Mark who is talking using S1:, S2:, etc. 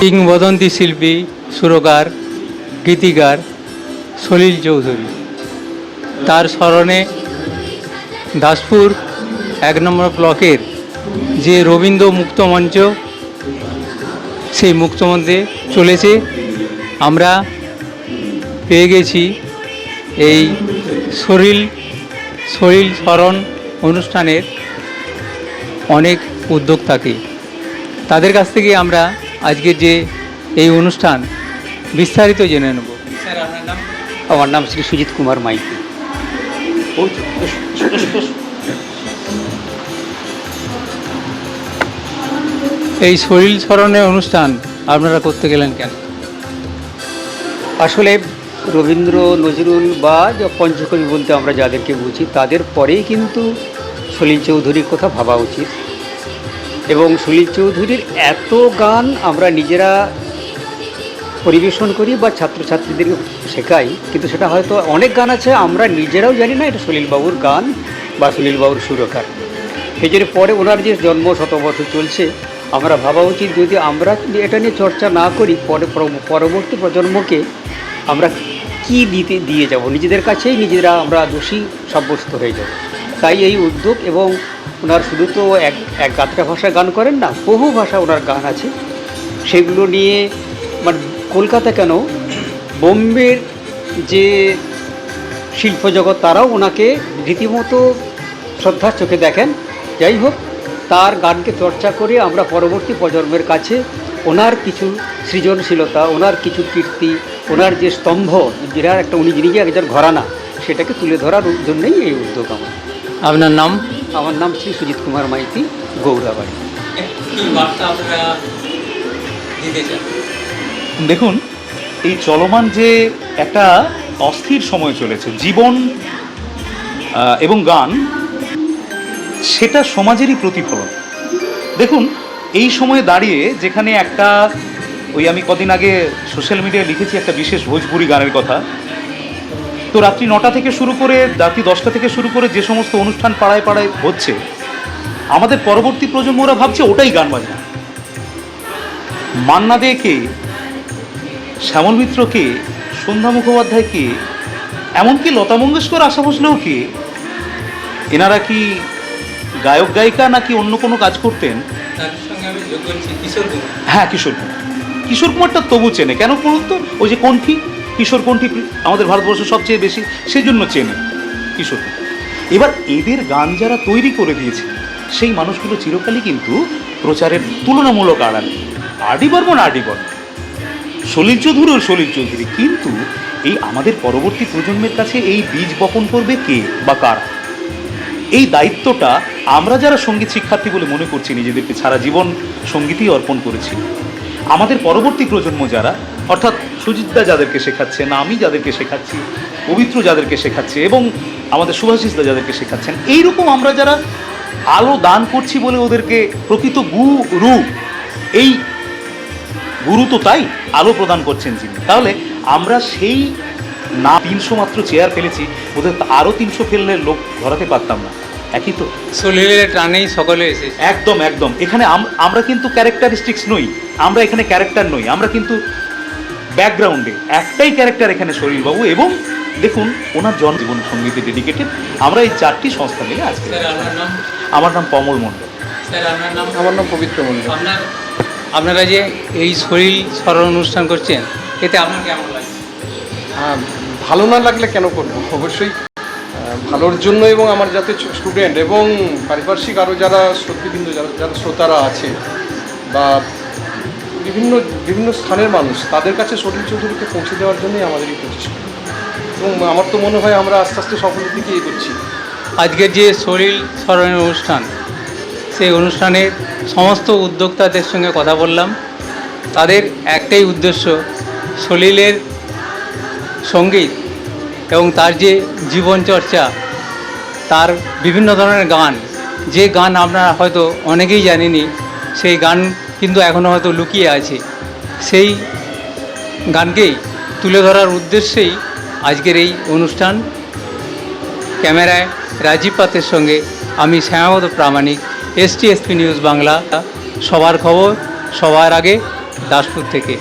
S1: কিংবদন্তি শিল্পী সুরকার গীতিকার সলিল চৌধুরী, তার স্মরণে দাসপুর 1 নম্বর ব্লকের যে রবীন্দ্র মুক্তমঞ্চ, সেই মুক্তমঞ্চে চলেছে। আমরা পেয়ে গেছি এই সলিল স্মরণ অনুষ্ঠানের অনেক উদ্যোক্তাকে। তাদের কাছ থেকে আমরা আজকের যে এই অনুষ্ঠান বিস্তারিত জেনে নেব। স্যার, আপনার নাম?
S2: আমার নাম শ্রী সুজিত কুমার মাইতি।
S1: এই সলিল স্মরণের অনুষ্ঠান আপনারা করতে গেলেন কেন?
S2: আসলে রবীন্দ্র, নজরুল বা পঞ্চকবি বলতে আমরা যাদেরকে বুঝি, তাদের পরেই কিন্তু সলিল চৌধুরীর কথা ভাবা উচিত। এবং সলিল চৌধুরীর এত গান আমরা নিজেরা পরিবেশন করি বা ছাত্রছাত্রীদেরকে শেখাই, কিন্তু সেটা হয়তো অনেক গান আছে আমরা নিজেরাও জানি না এটা সলিলবাবুর গান বা সলিলবাবুর সুরকার। সেই জন্য পরে ওনার যে জন্ম শতবর্ষ চলছে, আমরা ভাবা উচিত যদি আমরা এটা নিয়ে চর্চা না করি, পরবর্তী প্রজন্মকে আমরা কী দিয়ে যাব, নিজেদের কাছেই নিজেরা আমরা দোষী সাব্যস্ত হয়ে যাব। তাই এই উদ্যোগ। এবং ওনার শুধু তো এক গাত্রা ভাষায় গান করেন না, বহু ভাষা ওনার গান আছে। সেগুলো নিয়ে মানে কলকাতা কেন, বোম্বের যে শিল্পজগৎ তারাও ওনাকে রীতিমতো শ্রদ্ধার চোখে দেখেন। যাই হোক, তার গানকে চর্চা করে আমরা পরবর্তী প্রজন্মের কাছে ওনার কিছু সৃজনশীলতা, ওনার কিছু কীর্তি, ওনার যে স্তম্ভ, যেটার একটা উনি যিনি একজন ঘরানা, সেটাকে তুলে ধরার জন্যই এই উদ্যোগ আমার।
S1: আপনার নাম?
S2: আমার নাম শ্রী সুজিত কুমার মাইতি, গৌরাবাড়ি।
S3: দেখুন, এই চলমান যে একটা অস্থির সময় চলেছে, জীবন এবং গান, সেটা সমাজেরই প্রতিফলন। দেখুন, এই সময়ে দাঁড়িয়ে যেখানে একটা আমি কদিন আগে সোশ্যাল মিডিয়ায় লিখেছি একটা বিশেষ ভোজপুরি গানের কথা, তো রাত্রি 9টা থেকে শুরু করে রাত্রি 10টা থেকে শুরু করে যে সমস্ত অনুষ্ঠান পাড়ায় পাড়ায় হচ্ছে, আমাদের পরবর্তী প্রজন্মরা ভাবছে ওটাই গান বাজনা। মান্না দে কে, শ্যামল মিত্র কে, সন্ধ্যা মুখোপাধ্যায় কে, এমনকি লতা মঙ্গেশকর, আশা ভোসলেও কে, এনারা কি গায়ক গায়িকা নাকি অন্য কোনো কাজ করতেন? হ্যাঁ, কিশোর কুমারটা তবু চেনে কেন বলুন তো? ওই যে কণ্ঠী, কিশোর কণ্ঠী আমাদের ভারতবর্ষে সবচেয়ে বেশি, সেই জন্য চেনে কিশোর কুমার। এবার এদের গান যারা তৈরি করে দিয়েছে, সেই মানুষগুলো চিরকালই কিন্তু প্রচারের তুলনামূলক আড়ালে। আরডি বর্মন, সলিল চৌধুরী, কিন্তু এই আমাদের পরবর্তী প্রজন্মের কাছে এই বীজ বপন করবে কে বা কারা? এই দায়িত্বটা আমরা যারা সঙ্গীত শিক্ষার্থী বলে মনে করছি, নিজেদেরকে সারা জীবন সঙ্গীতই অর্পণ করেছি, আমাদের পরবর্তী প্রজন্ম যারা, অর্থাৎ সুজিতদা যাদেরকে শেখাচ্ছেন, আমি যাদেরকে শেখাচ্ছি, পবিত্র যাদেরকে শেখাচ্ছে, এবং আমাদের সুভাষিসদা যাদেরকে শেখাচ্ছেন, এইরকম আমরা যারা আলো দান করছি বলে ওদেরকে প্রকৃত গুরু, এই গুরু তো তাই আলো প্রদান করছেন যিনি, তাহলে আমরা সেই না 300 মাত্র চেয়ার ফেলেছি, ওদের আরও 300 ফেললে লোক ধরাতে পারতাম না। একই তো,
S1: সলিলের টানেই সকলে এসেছে।
S3: একদম। এখানে আমরা কিন্তু ক্যারেক্টারিস্টিক্স নই, আমরা এখানে ক্যারেক্টার নই, আমরা কিন্তু ব্যাকগ্রাউন্ডে একটাই ক্যারেক্টার এখানে সলিলবাবু। এবং দেখুন, ওনার জনজীবন সঙ্গীতে ডেডিকেটেড আমরা এই 4টি সংস্থা মিলে আজকে। আমার নাম কমল মণ্ডল।
S1: স্যার, আপনার নাম?
S4: আমার নাম পবিত্র মণ্ডল।
S1: আপনারা যে এই সলিল স্মরণ অনুষ্ঠান করছেন, এতে আপনার কেমন লাগে?
S4: ভালো না লাগলে কেন করবো? অবশ্যই ভালোর জন্য, এবং আমার যাতে স্টুডেন্ট এবং পারিপার্শ্বিক আরও যারা শ্রোতৃবৃন্দ, যারা শ্রোতারা আছে বা বিভিন্ন স্থানের মানুষ, তাদের কাছে সলিল চৌধুরীকে পৌঁছে দেওয়ার জন্যই আমাদের এই প্রচেষ্টা। এবং আমার তো মনে হয় আমরা আস্তে আস্তে সফলের দিকে এগোচ্ছি।
S1: আজকের যে সলিল স্মরণের অনুষ্ঠান, সেই অনুষ্ঠানের সমস্ত উদ্যোক্তাদের সঙ্গে কথা বললাম। তাদের একটাই উদ্দেশ্য, সলিলের সঙ্গীত এবং তার যে জীবনচর্চা, তার বিভিন্ন ধরনের গান, যে গান আপনারা হয়তো অনেকেই জানেনি, সেই গান কিন্তু এখনও হয়তো লুকিয়ে আছে, সেই গানকেই তুলে ধরার উদ্দেশ্যেই আজকের এই অনুষ্ঠান। ক্যামেরায় রাজীব পাতের সঙ্গে আমি শ্যামাপদ প্রামাণিক, STSP নিউজ বাংলা। সবার খবর সবার আগে, দাসপুর থেকে।